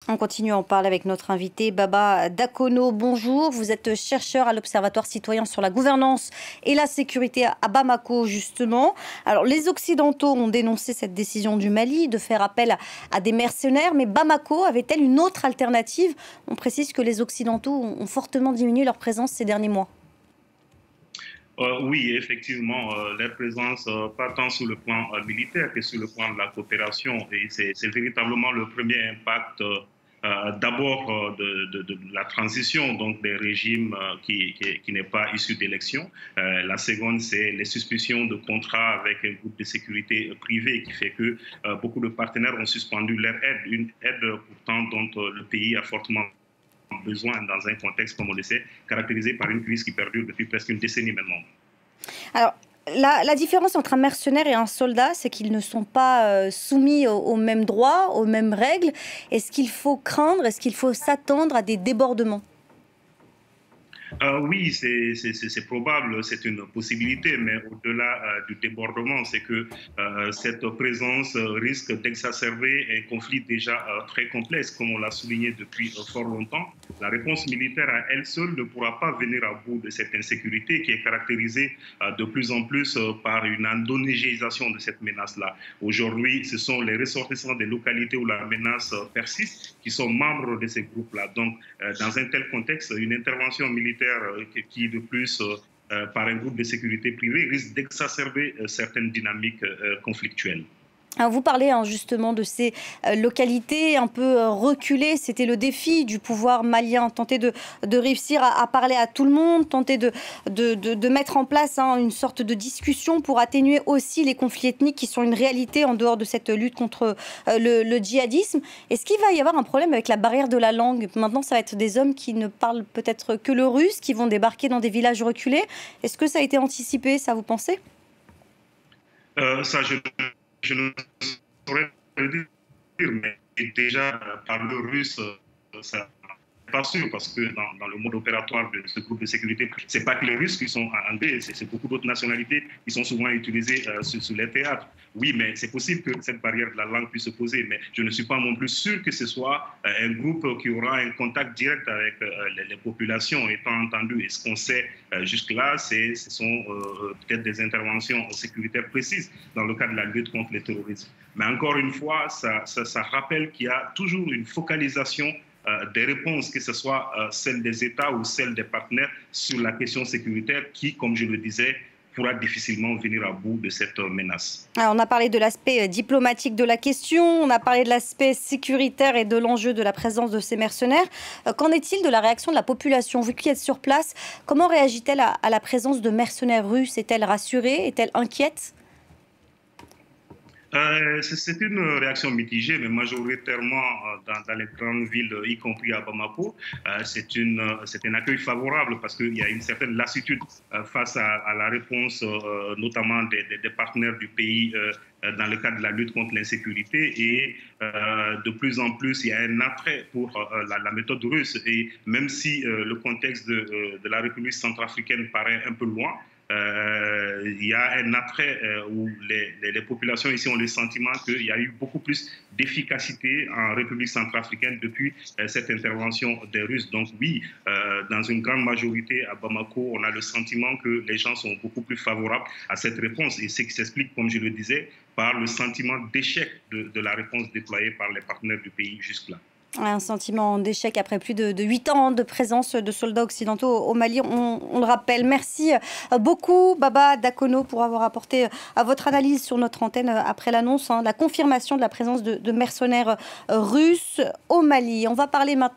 On continue à en parler avec notre invité Baba Dakono. Bonjour, vous êtes chercheur à l'Observatoire citoyen sur la gouvernance et la sécurité à Bamako justement. Alors les Occidentaux ont dénoncé cette décision du Mali de faire appel à des mercenaires, mais Bamako avait-elle une autre alternative? On précise que les Occidentaux ont fortement diminué leur présence ces derniers mois. Oui, effectivement, leur présence, pas tant sur le plan militaire que sur le plan de la coopération. Et c'est véritablement le premier impact, d'abord de la transition, donc des régimes qui n'est pas issu d'élections. La seconde, c'est les suspicions de contrats avec un groupe de sécurité privé qui fait que beaucoup de partenaires ont suspendu leur aide, une aide pourtant dont le pays a fortement besoin dans un contexte, comme on le sait, caractérisé par une crise qui perdure depuis presque une décennie maintenant. Alors, la différence entre un mercenaire et un soldat, c'est qu'ils ne sont pas soumis aux mêmes droits, aux mêmes règles. Est-ce qu'il faut craindre, est-ce qu'il faut s'attendre à des débordements? Oui, c'est probable, c'est une possibilité, mais au-delà du débordement, c'est que cette présence risque d'exacerber un conflit déjà très complexe, comme on l'a souligné depuis fort longtemps. La réponse militaire à elle seule ne pourra pas venir à bout de cette insécurité qui est caractérisée de plus en plus par une endogénisation de cette menace-là. Aujourd'hui, ce sont les ressortissants des localités où la menace persiste qui sont membres de ces groupes-là. Donc, dans un tel contexte, une intervention militaire qui, de plus, par un groupe de sécurité privée, risque d'exacerber certaines dynamiques conflictuelles. Alors vous parlez justement de ces localités un peu reculées. C'était le défi du pouvoir malien, tenter de réussir à parler à tout le monde, tenter de mettre en place une sorte de discussion pour atténuer aussi les conflits ethniques qui sont une réalité en dehors de cette lutte contre le djihadisme. Est-ce qu'il va y avoir un problème avec la barrière de la langue? Maintenant, ça va être des hommes qui ne parlent peut-être que le russe, qui vont débarquer dans des villages reculés. Est-ce que ça a été anticipé, ça, vous pensez? Ça, je ne saurais le dire, mais déjà, par le russe, ça pas sûr, parce que dans le mode opératoire de ce groupe de sécurité, ce n'est pas que les Russes qui sont enlevés, c'est beaucoup d'autres nationalités qui sont souvent utilisées sur les théâtres. Oui, mais c'est possible que cette barrière de la langue puisse se poser, mais je ne suis pas non plus sûr que ce soit un groupe qui aura un contact direct avec les populations, étant entendu. Et ce qu'on sait jusque-là, ce sont peut-être des interventions sécuritaires précises dans le cadre de la lutte contre le terrorisme. Mais encore une fois, ça rappelle qu'il y a toujours une focalisation des réponses, que ce soit celle des États ou celle des partenaires, sur la question sécuritaire qui, comme je le disais, pourra difficilement venir à bout de cette menace. Alors, on a parlé de l'aspect diplomatique de la question, on a parlé de l'aspect sécuritaire et de l'enjeu de la présence de ces mercenaires. Qu'en est-il de la réaction de la population? Vous qui êtes sur place, comment réagit-elle à la présence de mercenaires russes? Est-elle rassurée? Est-elle inquiète? C'est une réaction mitigée, mais majoritairement dans les grandes villes, y compris à Bamako, c'est un accueil favorable parce qu'il y a une certaine lassitude face à la réponse, notamment des partenaires du pays dans le cadre de la lutte contre l'insécurité. Et de plus en plus, il y a un attrait pour la méthode russe. Et même si le contexte de la République centrafricaine paraît un peu loin, il y a un attrait où les populations ici ont le sentiment qu'il y a eu beaucoup plus d'efficacité en République centrafricaine depuis cette intervention des Russes. Donc oui, dans une grande majorité à Bamako, on a le sentiment que les gens sont beaucoup plus favorables à cette réponse. Et ce qui s'explique, comme je le disais, par le sentiment d'échec de la réponse déployée par les partenaires du pays jusque-là. Un sentiment d'échec après plus de 8 ans de présence de soldats occidentaux au Mali, on le rappelle. Merci beaucoup Baba Dakono pour avoir apporté votre analyse sur notre antenne après l'annonce, la confirmation de la présence de mercenaires russes au Mali. On va parler maintenant